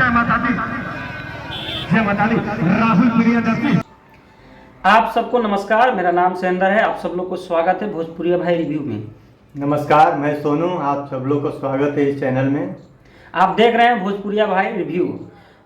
जय माता दी, जय माता दी। राहुल प्रियदर्शी। आप सबको नमस्कार, मेरा नाम सुरेंद्र है। आप सब लोग को स्वागत है भोजपुरिया भाई रिव्यू में। नमस्कार, मैं सोनू। आप सब लोग को स्वागत है इस चैनल में। आप देख रहे हैं भोजपुरिया भाई रिव्यू।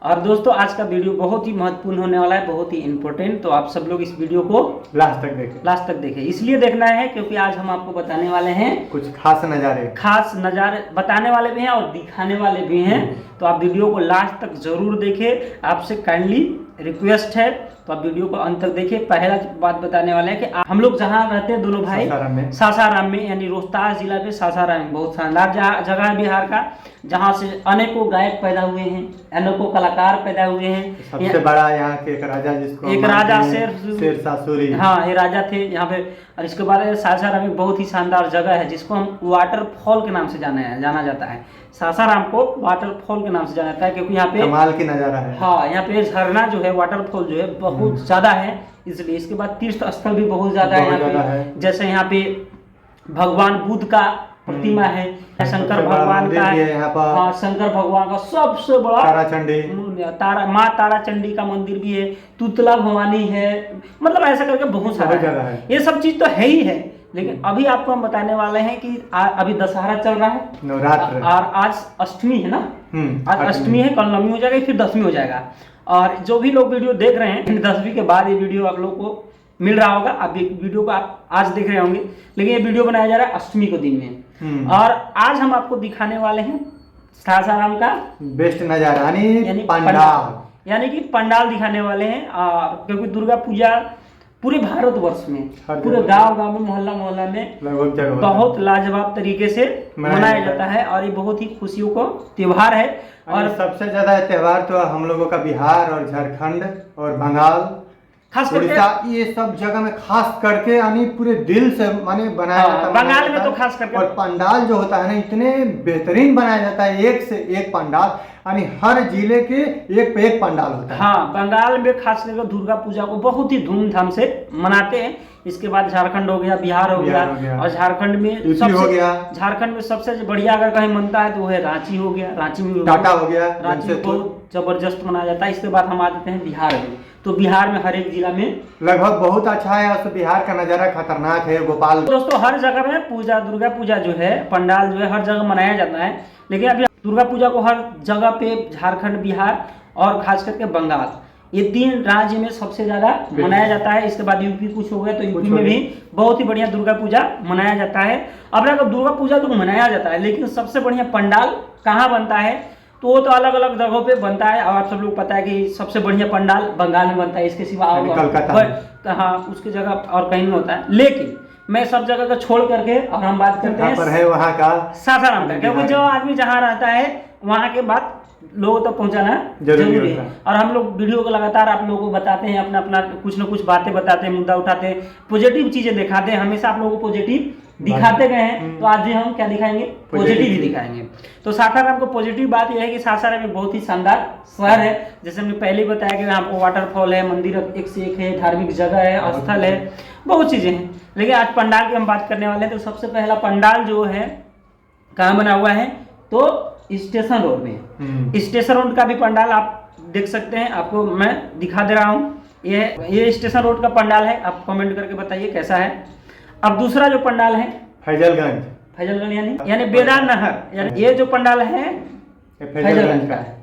और दोस्तों, आज का वीडियो बहुत ही महत्वपूर्ण होने वाला है, बहुत ही इम्पोर्टेंट। तो आप सब लोग इस वीडियो को लास्ट तक देखें। इसलिए देखना है क्योंकि आज हम आपको बताने वाले हैं कुछ खास नज़ारे बताने वाले भी हैं और दिखाने वाले भी हैं। तो आप वीडियो को लास्ट तक जरूर देखें। आपसे काइंडली रिक्वेस्ट है, तो आप वीडियो को अंत तक देखिए। पहला बात बताने वाले हैं कि हम लोग जहाँ रहते हैं दोनों भाई सासाराम में, यानी रोहतास जिला पे सासाराम में बहुत शानदार जगह है बिहार का, जहाँ से अनेकों गायक पैदा हुए हैं, अनेकों कलाकार पैदा हुए हैं। सबसे बड़ा यहाँ के एक राजा, जिसको एक राजा शेरशाह सूरी, हाँ ये राजा थे यहाँ पे। और इसके बाद सासाराम एक बहुत ही शानदार जगह है जिसको हम वाटरफॉल के नाम से जाना जाता है। सासाराम को वाटरफॉल के नाम से जाना जाता है क्योंकि यहाँ पे कमाल की नज़ारा है। हाँ, यहाँ पे झरना जो है, वाटरफॉल जो है बहुत ज्यादा है, इसलिए। इसके बाद तीर्थ स्थल भी बहुत ज्यादा है यहाँ पे। जैसे यहाँ पे भगवान बुद्ध का प्रतिमा है, शंकर भगवान का है, हाँ शंकर भगवान का सबसे बड़ा माँ तारा चंडी का मंदिर भी है, तुतला भवानी है, मतलब ऐसा करके बहुत सारा है। ये सब चीज तो है ही है। लेकिन अभी आपको हम बताने वाले हैं कि अभी दशहरा चल रहा है, नवरात्र, और आज अष्टमी है ना। आज अष्टमी है, कल नवमी हो जाएगा, फिर दसवीं हो जाएगा। और जो भी लोग वीडियो देख रहे हैं, 10वीं के बाद ये वीडियो आप लोग को मिल रहा होगा। अब वीडियो को आप आज देख रहे होंगे, लेकिन ये वीडियो बनाया जा रहा है अष्टमी को दिन में। और आज हम आपको दिखाने वाले हैं सासाराम का बेस्ट नजारा, यानी कि पंडाल दिखाने वाले हैं। क्योंकि दुर्गा पूजा पूरे भारतवर्ष में, पूरे गांव में, मोहल्ला में बहुत लाजवाब तरीके से मनाया जाता है। और ये बहुत ही खुशियों को त्योहार है। और सबसे ज्यादा त्योहार तो हम लोगों का बिहार और झारखंड और बंगाल, खास करके ये सब जगह में खास करके यानी पूरे दिल से माने बनाया जाता है। बंगाल में तो खास करके, और पंडाल जो होता है ना, इतने बेहतरीन बनाया जाता है, एक से एक पंडाल, यानी हर जिले के एक पे एक पंडाल होता है। हाँ, बंगाल में खास करके दुर्गा पूजा को बहुत ही धूमधाम से मनाते हैं। इसके बाद झारखंड हो गया, बिहार हो गया, और झारखंड में सबसे बढ़िया अगर कहीं मनता है तो वो है रांची हो गया। रांची में टाटा हो गया, रांची में बहुत जबरदस्त मनाया जाता है। इसके बाद हम आ जाते हैं बिहार में। तो बिहार में हर एक जिला में लगभग बहुत अच्छा है। और बिहार का नजारा खतरनाक है। गोपाल दोस्तों, हर जगह में दुर्गा पूजा जो है, पंडाल जो है, हर जगह मनाया जाता है। लेकिन अभी दुर्गा पूजा को हर जगह पे झारखंड, बिहार और खास करके बंगाल, ये 3 राज्य में सबसे ज्यादा मनाया जाता है। इसके बाद यूपी कुछ हो गया, तो यूपी में भी बहुत ही बढ़िया दुर्गा पूजा मनाया जाता है। अब अगर दुर्गा पूजा तो मनाया जाता है, लेकिन सबसे बढ़िया पंडाल कहाँ बनता है, तो वो तो अलग अलग जगहों पे बनता है। और आप सब लोग पता है कि सबसे बढ़िया पंडाल बंगाल में बनता है, इसके सिवा हाँ उसकी जगह और कहीं नहीं होता है। लेकिन मैं सब जगह को छोड़ करके और हम बात करते हैं वहाँ का सासाराम का, क्योंकि जो आदमी जहाँ रहता है वहाँ के बात लोगों तक पहुँचाना जरूरी है। और हम लोग वीडियो को लगातार आप लोगों को बताते हैं, अपना कुछ ना कुछ बातें बताते हैं, मुद्दा उठाते हैं, पॉजिटिव चीजें दिखाते हैं। हमेशा आप लोगों को पॉजिटिव दिखाते गए हैं, तो आज भी हम क्या दिखाएंगे, पॉजिटिव ही दिखाएंगे। तो सासाराम को पॉजिटिव बात यह है कि सासाराम एक बहुत ही शानदार शहर है। जैसे हमने पहले बताया कि यहाँ पर वाटरफॉल है, मंदिर एक से एक है, धार्मिक जगह है, स्थल है, बहुत चीजें हैं। लेकिन आज पंडाल की हम बात करने वाले हैं। तो सबसे पहला पंडाल जो है कहाँ बना हुआ है, तो स्टेशन रोड में। स्टेशन रोड का भी पंडाल आप देख सकते हैं, आपको मैं दिखा दे रहा हूँ। ये स्टेशन रोड का पंडाल है, आप कमेंट करके बताइए कैसा है। अब दूसरा जो पंडाल है फैजलगंज यानी बेदान नहर, यानी ये जो पंडाल है फैजलगंज का है।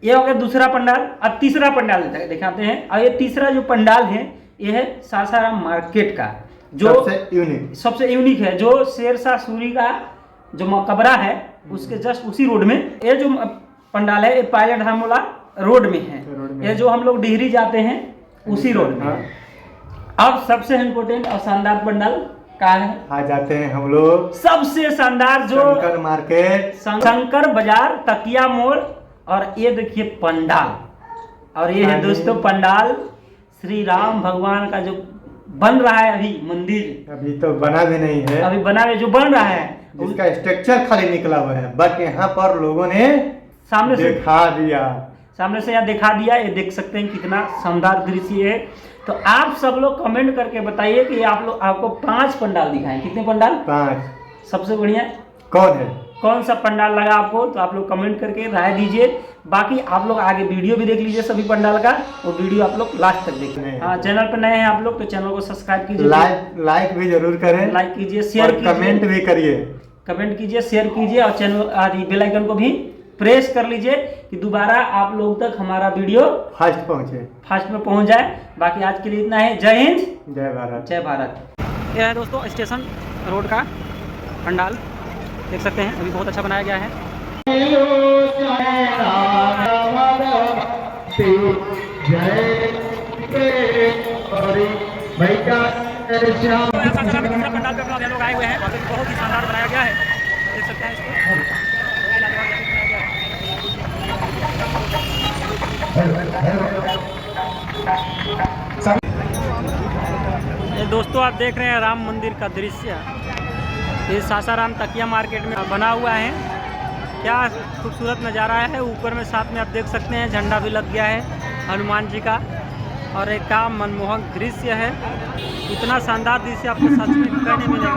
ये हो गया दूसरा पंडाल। अब तीसरा पंडाल दिखाते हैं। और ये तीसरा जो पंडाल है, ये है सासाराम मार्केट का, जो सबसे यूनिक है, जो शेरशाह सूरी का जो मकबरा है उसके जस्ट उसी रोड में ये जो पंडाल है, ये पायलट धामोला रोड में है। ये जो हम लोग डिहरी जाते हैं उसी रोड में। अब सबसे इम्पोर्टेंट और शानदार पंडाल कहाँ है, आ जाते हैं हम लोग। सबसे शानदार जो शंकर मार्केट, शंकर बाजार, तकिया मोड़। और ये देखिए पंडाल, और ये है दोस्तों पंडाल श्री राम भगवान का जो बन रहा है अभी मंदिर। अभी तो बना भी नहीं है, अभी बना जो बन रहा है, उसका स्ट्रक्चर खाली निकला हुआ है, बट यहाँ पर लोगों ने सामने से यहाँ दिखा दिया। ये देख सकते हैं कितना शानदार दृश्य है। तो आप सब लोग कमेंट करके बताइए कि आपको 5 पंडाल दिखाएं। कितने पंडाल? 5। सबसे बढ़िया कौन है, कौन सा पंडाल लगा आपको? तो आप लोग कमेंट करके राय दीजिए। बाकी आप लोग आगे वीडियो भी देख लीजिए सभी पंडाल का, वो वीडियो आप लोग लास्ट तक देखिए। हाँ, चैनल पर नए हैं आप लोग तो चैनल को सब्सक्राइब कीजिए, लाइक भी जरूर करें, लाइक कीजिए, शेयर कीजिए, कमेंट भी करिए, कमेंट कीजिए, शेयर कीजिए और चैनल आदि बेल आइकन को भी प्रेस कर लीजिए कि दोबारा आप लोग तक हमारा वीडियो फास्ट में पहुंच जाए। बाकी आज के लिए इतना है। जय हिंद, जय भारत, जय भारत। यह है दोस्तों स्टेशन रोड का पंडाल, देख सकते हैं अभी बहुत अच्छा बनाया गया है। पंडाल पे अपना लोग आए हुए हैं, बहुत ही शानदार बनाया गया है, देख सकते हैं इसको। ये दोस्तों आप देख रहे हैं राम मंदिर का दृश्य, ये सासाराम तकिया मार्केट में बना हुआ है। क्या खूबसूरत नज़ारा है। ऊपर में साथ में आप देख सकते हैं झंडा भी लग गया है हनुमान जी का, और एक का मनमोहक दृश्य है। इतना शानदार दृश्य आपको सच में कहीं नहीं मिलेगा।